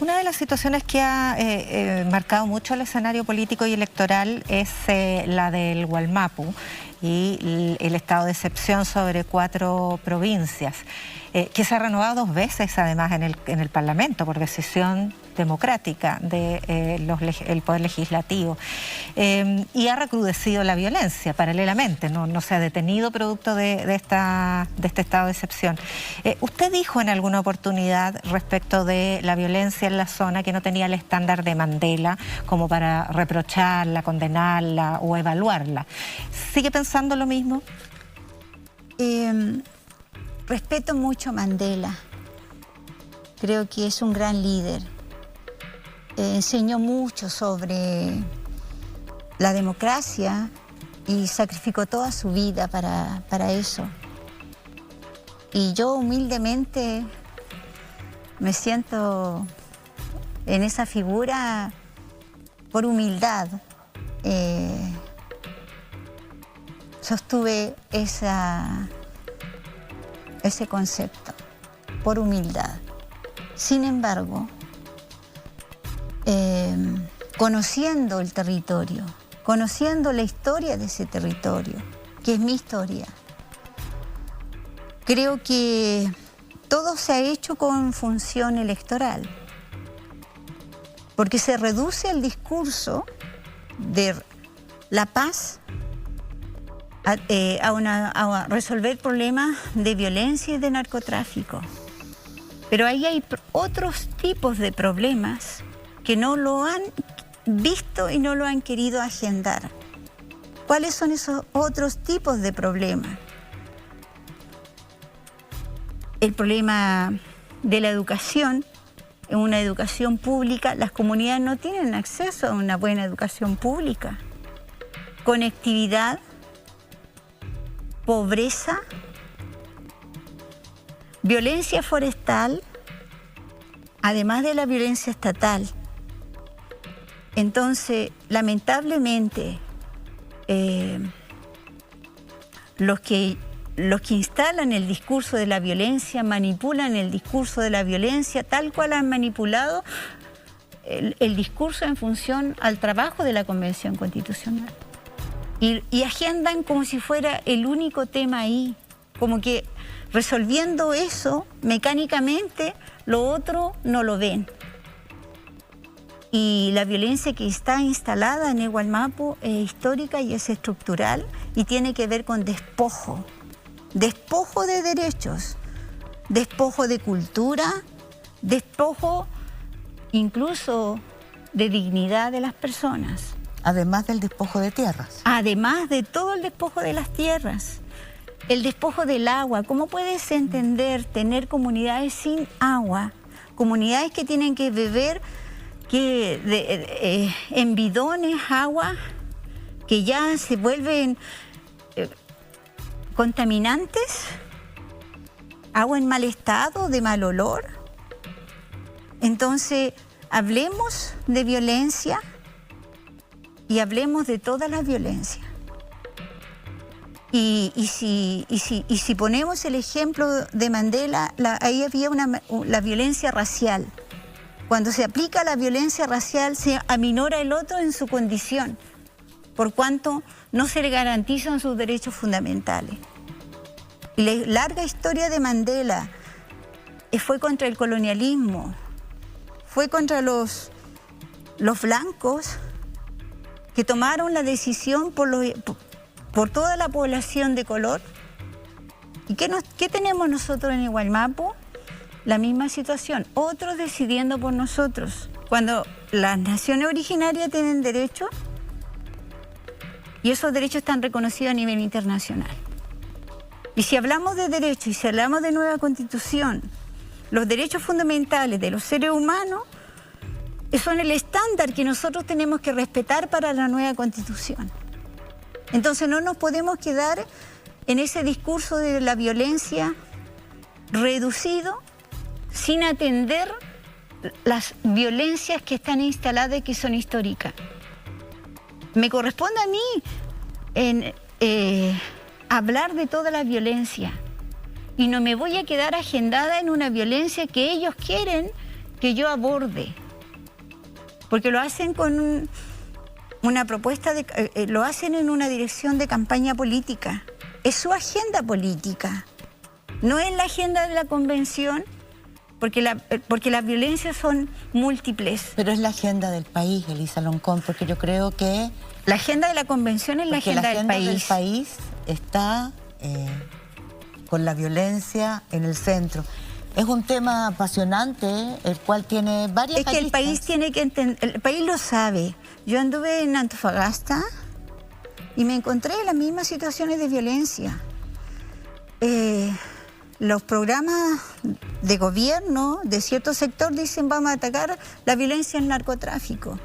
Una de las situaciones que ha marcado mucho el escenario político y electoral es la del Wallmapu y el estado de excepción sobre 4 provincias, que se ha renovado 2 veces además en el Parlamento por decisión democrática del Poder Legislativo, y ha recrudecido la violencia paralelamente, no se ha detenido producto de este estado de excepción. Usted dijo en alguna oportunidad respecto de la violencia en la zona que no tenía el estándar de Mandela como para reprocharla, condenarla o evaluarla. ¿Sigue pensando lo mismo? Respeto mucho a Mandela. Creo que es un gran líder. Enseñó mucho sobre la democracia y sacrificó toda su vida para eso. Y yo humildemente me siento en esa figura por humildad. Sostuve ese concepto, por humildad. Sin embargo, conociendo el territorio, conociendo la historia de ese territorio, que es mi historia, creo que todo se ha hecho con función electoral, porque se reduce el discurso de la paz a resolver problemas de violencia y de narcotráfico. Pero ahí hay otros tipos de problemas que no lo han visto y no lo han querido agendar. ¿Cuáles son esos otros tipos de problemas? El problema de la educación. En una educación pública, las comunidades no tienen acceso a una buena educación pública. Conectividad, pobreza, violencia forestal, además de la violencia estatal. Entonces, lamentablemente, los que instalan el discurso de la violencia, manipulan el discurso de la violencia, tal cual han manipulado el discurso en función al trabajo de la Convención Constitucional. Y agendan como si fuera el único tema ahí, como que resolviendo eso mecánicamente, lo otro no lo ven. Y la violencia que está instalada en el Wallmapu es histórica y es estructural y tiene que ver con despojo. Despojo de derechos, despojo de cultura, despojo incluso de dignidad de las personas. Además del despojo de tierras. Además de todo el despojo de las tierras. El despojo del agua. ¿Cómo puedes entender tener comunidades sin agua? Comunidades que tienen que beber en bidones agua que ya se vuelven contaminantes, agua en mal estado, de mal olor. Entonces, hablemos de violencia y hablemos de toda la violencia. Y si ponemos el ejemplo de Mandela, ahí había la violencia racial. Cuando se aplica la violencia racial, se aminora el otro en su condición, por cuanto no se le garantizan sus derechos fundamentales. Y la larga historia de Mandela fue contra el colonialismo, fue contra los blancos que tomaron la decisión por toda la población de color. ¿Y qué tenemos nosotros en el Wallmapu? La misma situación, otros decidiendo por nosotros. Cuando las naciones originarias tienen derechos, y esos derechos están reconocidos a nivel internacional. Y si hablamos de derechos y si hablamos de nueva constitución, los derechos fundamentales de los seres humanos son el estándar que nosotros tenemos que respetar para la nueva constitución. Entonces no nos podemos quedar en ese discurso de la violencia reducido sin atender las violencias que están instaladas y que son históricas. Me corresponde a mí hablar de toda la violencia y no me voy a quedar agendada en una violencia que ellos quieren que yo aborde, porque lo hacen con una propuesta, lo hacen en una dirección de campaña política. Es su agenda política, no es la agenda de la convención, porque las violencias son múltiples. Pero es la agenda del país, Elisa Loncón, porque yo creo que... La agenda de la convención es la agenda del país. El país está con la violencia en el centro. Es un tema apasionante, el cual tiene varias aristas. Es que el país tiene que entender, el país lo sabe. Yo anduve en Antofagasta y me encontré en las mismas situaciones de violencia. Los programas de gobierno de cierto sector dicen vamos a atacar la violencia del narcotráfico.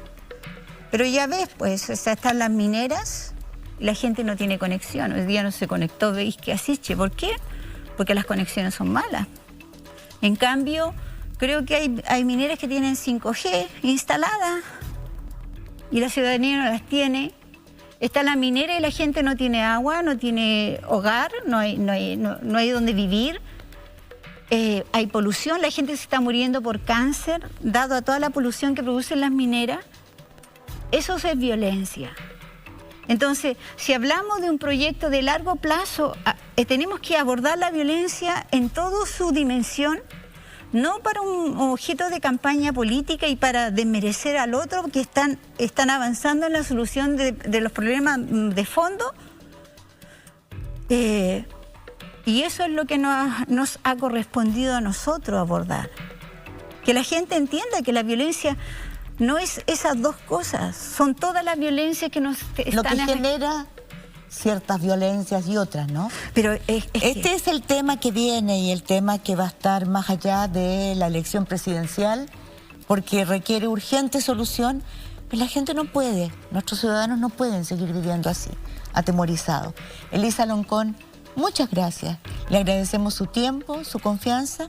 Pero ya ves, pues, están las mineras y la gente no tiene conexión. Hoy día no se conectó, veis que Asiche. ¿Por qué? Porque las conexiones son malas. En cambio, creo que hay mineras que tienen 5G instalada y la ciudadanía no las tiene. Está la minera y la gente no tiene agua, no tiene hogar, no hay donde vivir. Hay polución, la gente se está muriendo por cáncer, dado a toda la polución que producen las mineras. Eso es violencia. Entonces, si hablamos de un proyecto de largo plazo, tenemos que abordar la violencia en toda su dimensión, no para un objeto de campaña política y para desmerecer al otro que están avanzando en la solución de los problemas de fondo. Y eso es lo que nos ha correspondido a nosotros abordar. Que la gente entienda que la violencia no es esas dos cosas, son todas las violencias que nos están... Lo que genera ciertas violencias y otras, ¿no? Pero este es el tema que viene y el tema que va a estar más allá de la elección presidencial, porque requiere urgente solución, pero la gente no puede, nuestros ciudadanos no pueden seguir viviendo así, atemorizados. Elisa Loncón, muchas gracias. Le agradecemos su tiempo, su confianza.